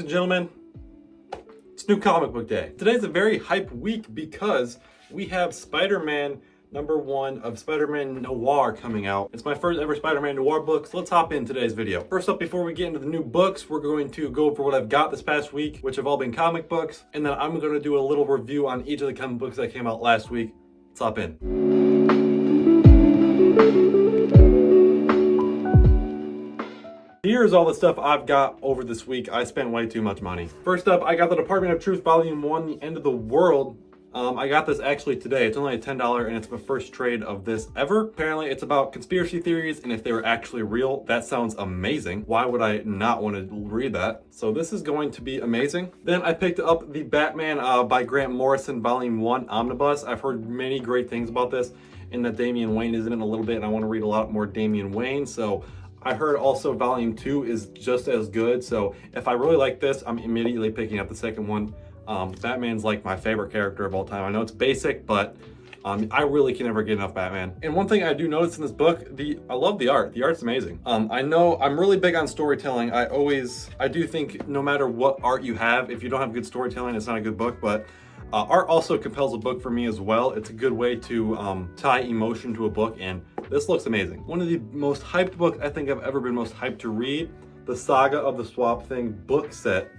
and gentlemen, it's new comic book day. Today's a very hype week because we have Spider-Man #1 of Spider-Man Noir coming out. It's my first ever Spider-Man Noir book, so let's hop in today's video. First up, before we get into the new books, we're going to go over what I've got this past week, which have all been comic books, and then I'm going to do a little review on each of the comic books that came out last week. Let's hop in. Here's all the stuff I've got over this week. I spent way too much money. First up, I got the Department of Truth Volume 1, The End of the World. I got this actually today. It's only a $10 and it's my first trade of this ever. Apparently it's about conspiracy theories and if they were actually real. That sounds amazing. Why would I not want to read that? So this is going to be amazing. Then I picked up the Batman by Grant Morrison Volume 1 Omnibus. I've heard many great things about this and that Damian Wayne is in it a little bit and I want to read a lot more Damian Wayne. So I heard also Volume 2 is just as good. So if I really like this, I'm immediately picking up the second one. Batman's like my favorite character of all time. I know it's basic, but I really can never get enough Batman. And one thing I do notice in this book, I love the art. The art's amazing. I know I'm really big on storytelling. I do think no matter what art you have, if you don't have good storytelling, it's not a good book, but art also compels a book for me as well. It's a good way to tie emotion to a book, and this looks amazing. One of the most hyped books I think I've ever been most hyped to read, the Saga of the Swamp Thing box set,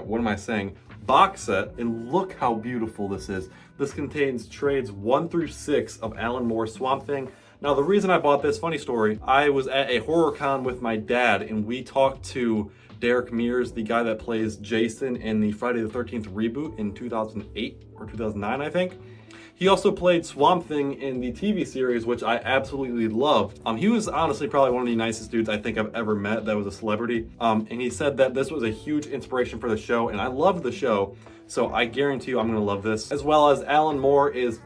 what am I saying? Box set, and look how beautiful this is. This contains trades 1 through 6 of Alan Moore's Swamp Thing. Now the reason I bought this, funny story, I was at a horror con with my dad and we talked to Derek Mears, the guy that plays Jason in the Friday the 13th reboot in 2008 or 2009, I think. He also played Swamp Thing in the TV series, which I absolutely loved. He was honestly probably one of the nicest dudes I think I've ever met that was a celebrity. And he said that this was a huge inspiration for the show, and I loved the show. So I guarantee you I'm gonna love this. As well as Alan Moore is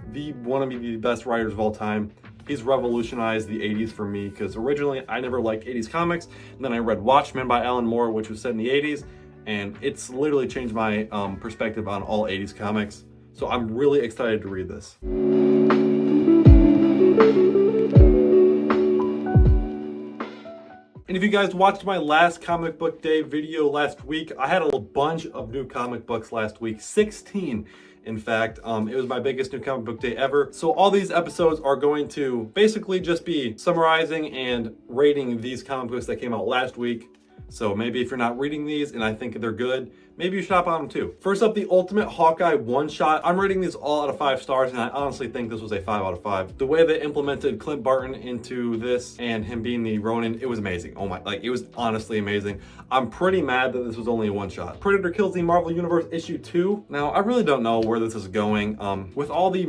one of the best writers of all time. He's revolutionized the 80s for me, because originally I never liked 80s comics. And then I read Watchmen by Alan Moore, which was set in the 80s. And it's literally changed my perspective on all 80s comics. So I'm really excited to read this. And if you guys watched my last comic book day video last week, I had a bunch of new comic books last week, 16 in fact. It was my biggest new comic book day ever. So all these episodes are going to basically just be summarizing and rating these comic books that came out last week. So maybe if you're not reading these and I think they're good, maybe you should hop on them too. First up, the Ultimate Hawkeye one-shot. I'm rating these all out of 5 stars and I honestly think this was a 5 out of 5. The way they implemented Clint Barton into this and him being the Ronin, it was amazing. Oh my, it was honestly amazing. I'm pretty mad that this was only a one-shot. Predator Kills the Marvel Universe issue 2. Now, I really don't know where this is going. With all the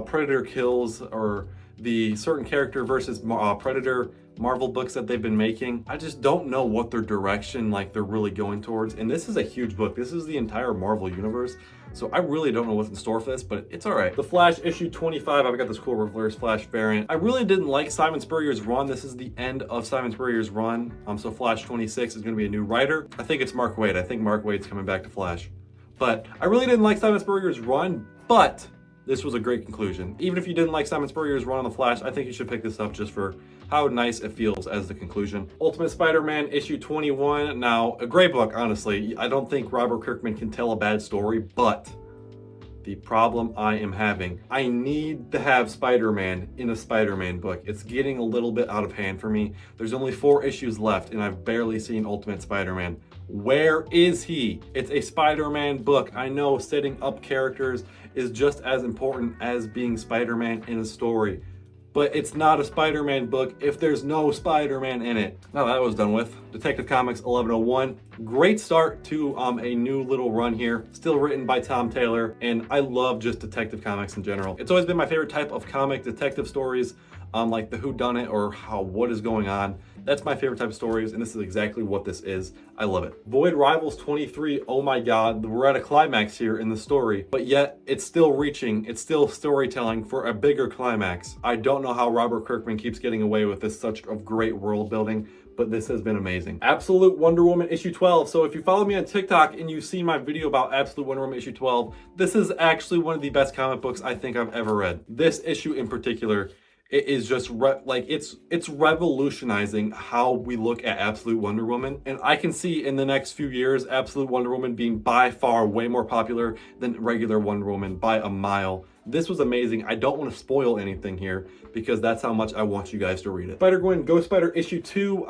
Predator kills or the certain character versus Predator Marvel books that they've been making, I just don't know what their direction they're really going towards. And this is a huge book. This is the entire Marvel universe. So I really don't know what's in store for this, but it's all right. The Flash issue 25, I've got this cool reverse Flash variant. I really didn't like Simon Spurrier's run. This is the end of Simon Spurrier's run. So Flash 26 is gonna be a new writer. I think it's Mark Waid. I think Mark Waid's coming back to Flash. But I really didn't like Simon Spurrier's run, but this was a great conclusion. Even if you didn't like Simon Spurrier's run on The Flash, I think you should pick this up just for how nice it feels as the conclusion. Ultimate Spider-Man issue 21. Now, a great book, honestly. I don't think Robert Kirkman can tell a bad story, but the problem I am having, I need to have Spider-Man in a Spider-Man book. It's getting a little bit out of hand for me. There's only 4 issues left and I've barely seen Ultimate Spider-Man. Where is he? It's a Spider-Man book. I know setting up characters is just as important as being Spider-Man in a story, but it's not a Spider-Man book if there's no Spider-Man in it. Now that was done with. Detective Comics 1101. Great start to a new little run here. Still written by Tom Taylor, and I love just Detective Comics in general. It's always been my favorite type of comic, detective stories, like the whodunit or what is going on. That's my favorite type of stories, and this is exactly what this is. I love it. Void Rivals 23, oh my god, we're at a climax here in the story, but yet it's still reaching, it's still storytelling for a bigger climax. I don't know how Robert Kirkman keeps getting away with this such of great world building, but this has been amazing. Absolute Wonder Woman issue 12. So if you follow me on TikTok and you've seen my video about Absolute Wonder Woman issue 12, this is actually one of the best comic books I think I've ever read. This issue in particular it is just like it's revolutionizing how we look at Absolute Wonder Woman, and I can see in the next few years Absolute Wonder Woman being by far way more popular than regular Wonder Woman by a mile. This was amazing. I don't want to spoil anything here because that's how much I want you guys to read it. Spider-Gwen Ghost Spider issue 2,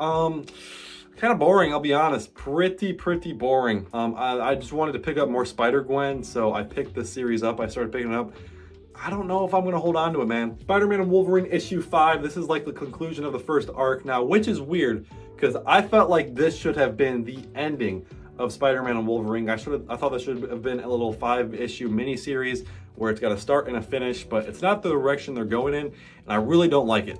kind of boring, I'll be honest. Pretty boring. I just wanted to pick up more Spider-Gwen, so I picked this series up. I started picking it up. I don't know if I'm gonna hold on to it, man. Spider-Man and Wolverine issue 5. This is like the conclusion of the first arc now, which is weird because I felt like this should have been the ending of Spider-Man and Wolverine. I thought this should have been a little 5-issue miniseries where it's got a start and a finish, but it's not the direction they're going in, and I really don't like it.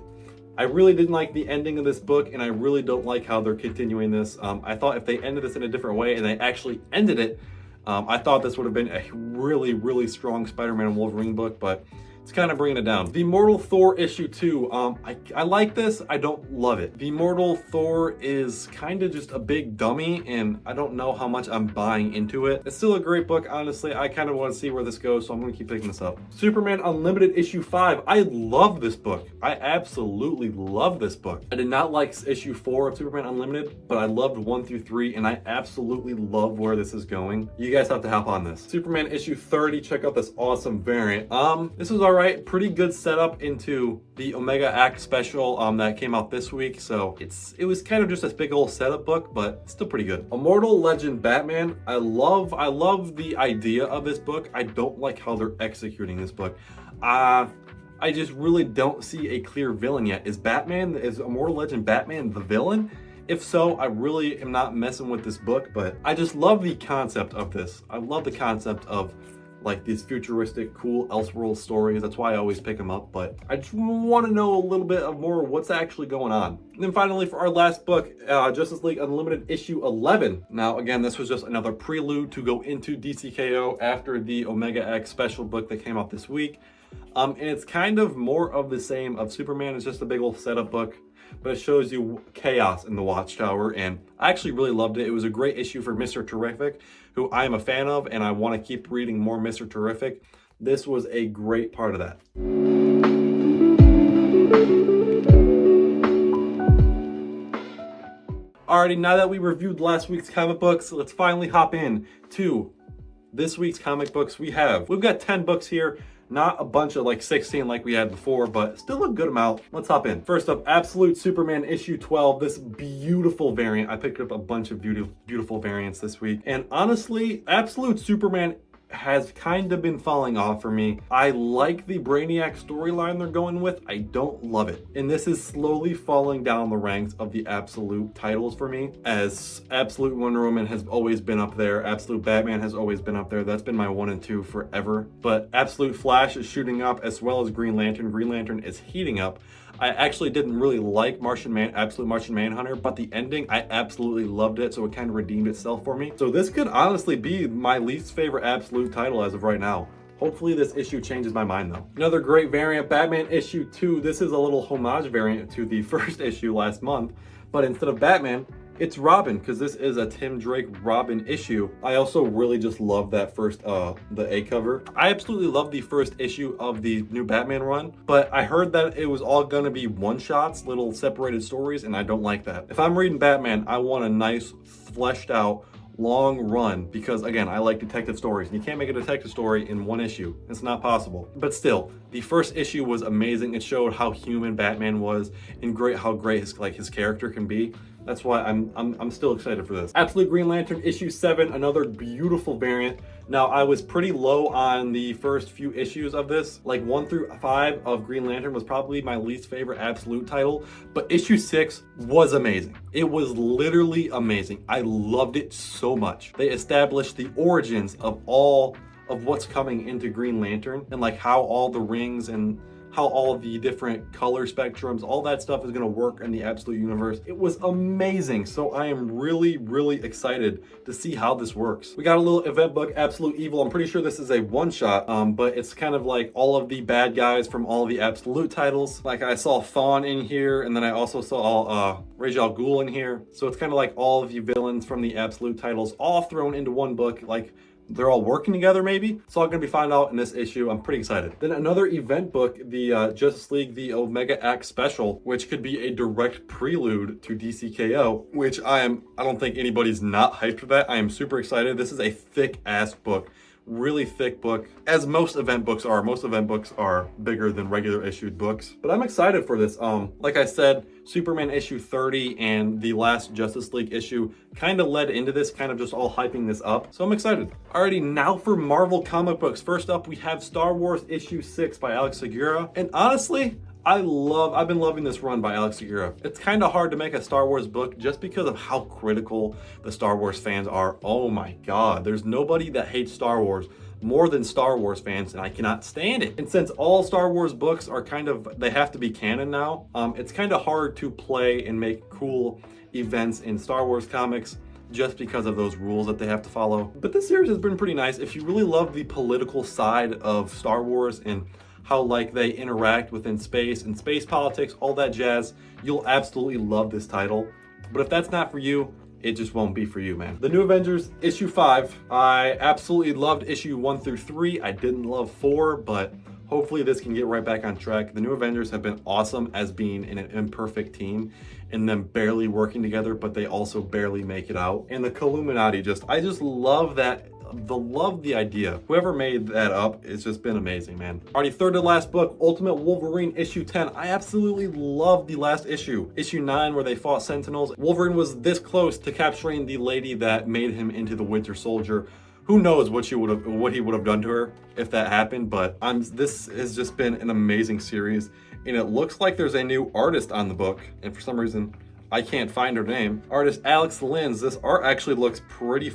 I really didn't like the ending of this book, and I really don't like how they're continuing this. I thought if they ended this in a different way and they actually ended it, I thought this would have been a really strong Spider-Man and Wolverine book, but it's kind of bringing it down. The Immortal Thor issue 2. I like this. I don't love it. The Immortal Thor is kind of just a big dummy, and I don't know how much I'm buying into it. It's still a great book, honestly. I kind of want to see where this goes, so I'm going to keep picking this up. Superman Unlimited issue 5. I love this book. I absolutely love this book. I did not like issue 4 of Superman Unlimited, but I loved 1 through 3, and I absolutely love where this is going. You guys have to hop on this. Superman issue 30. Check out this awesome variant. This was alright. Pretty good setup into the Omega Act special that came out this week. So it was kind of just a big old setup book, but still pretty good. Immortal Legend Batman. I love the idea of this book. I don't like how they're executing this book. I just really don't see a clear villain yet. Is Immortal Legend Batman the villain? If so, I really am not messing with this book, but I just love the concept of this. I love the concept of like these futuristic, cool Elseworld stories. That's why I always pick them up, but I just want to know a little bit of more what's actually going on. And then finally, for our last book, Justice League Unlimited issue 11. Now, again, this was just another prelude to go into DCKO after the Omega X special book that came out this week. And it's kind of more of the same of Superman. It's just a big old setup book, but it shows you chaos in the Watchtower, and I actually really loved it. It was a great issue for Mr. Terrific, who I am a fan of, and I want to keep reading more Mr. Terrific. This was a great part of that. Alrighty, now that we reviewed last week's comic books, let's finally hop in to this week's comic books. We've got 10 books here. Not a bunch of like 16 like we had before, but still a good amount. Let's hop in. First up, Absolute Superman issue 12. This beautiful variant. I picked up a bunch of beautiful variants this week. And honestly, Absolute Superman has kind of been falling off for me. I like the Brainiac storyline they're going with. I don't love it. And this is slowly falling down the ranks of the Absolute titles for me, as Absolute Wonder Woman has always been up there. Absolute Batman has always been up there. That's been my 1 and 2 forever. But Absolute Flash is shooting up, as well as Green Lantern. Green Lantern is heating up. I actually didn't really like Absolute Martian Manhunter, but the ending, I absolutely loved it, so it kind of redeemed itself for me. So this could honestly be my least favorite Absolute title as of right now. Hopefully this issue changes my mind though. Another great variant, Batman issue 2. This is a little homage variant to the first issue last month, but instead of Batman, it's Robin, because this is a Tim Drake Robin issue. I also really just love that first, the A cover. I absolutely love the first issue of the new Batman run, but I heard that it was all gonna be one-shots, little separated stories, and I don't like that. If I'm reading Batman, I want a nice, fleshed out, long run, because again, I like detective stories, and you can't make a detective story in 1 issue. It's not possible. But still, the first issue was amazing. It showed how human Batman was, and how great his character can be. That's why I'm still excited for this. Absolute Green Lantern issue 7, another beautiful variant. Now, I was pretty low on the first few issues of this. Like 1 through 5 of Green Lantern was probably my least favorite Absolute title, but issue 6 was amazing. It was literally amazing. I loved it so much. They established the origins of all of what's coming into Green Lantern, and like how all the rings and how all the different color spectrums, all that stuff is gonna work in the Absolute universe. It was amazing. So I am really excited to see how this works. We got a little event book, Absolute Evil. I'm pretty sure this is a one-shot, but it's kind of like all of the bad guys from all the Absolute titles. Like I saw Fawn in here, and then I also saw Ra's al Ghul in here. So it's kind of like all of the villains from the Absolute titles all thrown into one book, like they're all working together maybe. It's all gonna be found out in this issue. I'm pretty excited. Then another event book, the Justice League, the Omega Act Special, which could be a direct prelude to DCKO, which I don't think anybody's not hyped for that. I am super excited. This is a thick ass book. Really thick book, as most event books are. Most event books are bigger than regular issued books, but I'm excited for this. Like I said, Superman issue 30 and the last Justice League issue kind of led into this, kind of just all hyping this up. So I'm excited. Alrighty, now for Marvel comic books. First up, we have Star Wars issue 6 by Alex Segura. And honestly, I've been loving this run by Alex Segura. It's kind of hard to make a Star Wars book just because of how critical the Star Wars fans are. Oh my God, there's nobody that hates Star Wars more than Star Wars fans, and I cannot stand it. And since all Star Wars books are they have to be canon now, it's kind of hard to play and make cool events in Star Wars comics just because of those rules that they have to follow. But this series has been pretty nice. If you really love the political side of Star Wars and how like they interact within space and space politics, all that jazz, you'll absolutely love this title. But if that's not for you, it just won't be for you, man. The New Avengers issue 5, I absolutely loved issue 1 through 3. I didn't love 4, but hopefully this can get right back on track. The New Avengers have been awesome as being an imperfect team and them barely working together, but they also barely make it out. And the Illuminati, I just love that. Love the idea. Whoever made that up, it's just been amazing, man. Alrighty, third to last book, Ultimate Wolverine issue 10. I absolutely love the last issue. Issue 9, where they fought Sentinels. Wolverine was this close to capturing the lady that made him into the Winter Soldier. Who knows what he would have done to her if that happened, but this has just been an amazing series, and it looks like there's a new artist on the book, and for some reason I can't find her name. Artist Alex Linz. This art actually looks pretty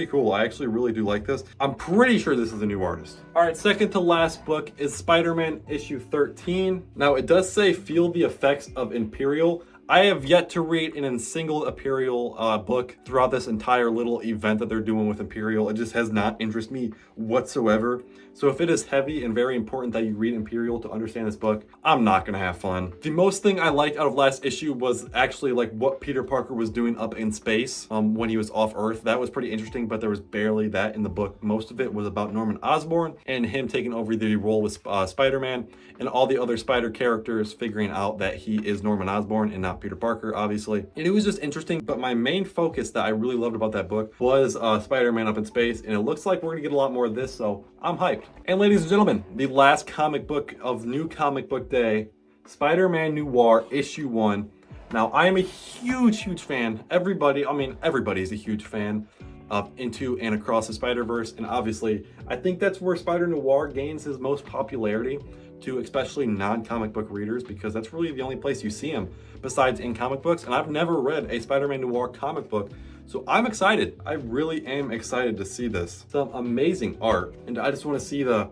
cool. I actually really do like this. I'm pretty sure this is a new artist. All right, second to last book is Spider-Man issue 13. Now it does say feel the effects of Imperial. I have yet to read a single Imperial book throughout this entire little event that they're doing with Imperial. It just has not interested me whatsoever. So if it is heavy and very important that you read Imperial to understand this book, I'm not gonna have fun. The most thing I liked out of last issue was actually like what Peter Parker was doing up in space when he was off Earth. That was pretty interesting, but there was barely that in the book. Most of it was about Norman Osborn and him taking over the role with Spider-Man and all the other Spider characters figuring out that he is Norman Osborn and not Peter Parker, obviously. And it was just interesting, but my main focus that I really loved about that book was Spider-Man up in space, and it looks like we're gonna get a lot more of this, so I'm hyped. And ladies and gentlemen, the last comic book of New Comic Book Day, Spider-Man Noir issue 1. Now, I am a huge fan. Everybody's a huge fan of Into and Across the Spider-Verse, and obviously, I think that's where Spider-Noir gains his most popularity to especially non-comic book readers, because that's really the only place you see him besides in comic books, and I've never read a Spider-Man Noir comic book, so I'm excited. I really am excited to see this. Some amazing art, and I just want to see the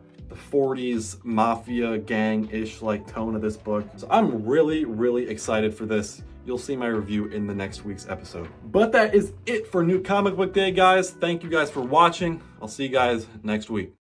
40s mafia gang-ish like tone of this book. So I'm really excited for this. You'll see my review in the next week's episode. But that is it for New Comic Book Day, guys. Thank you guys for watching. I'll see you guys next week.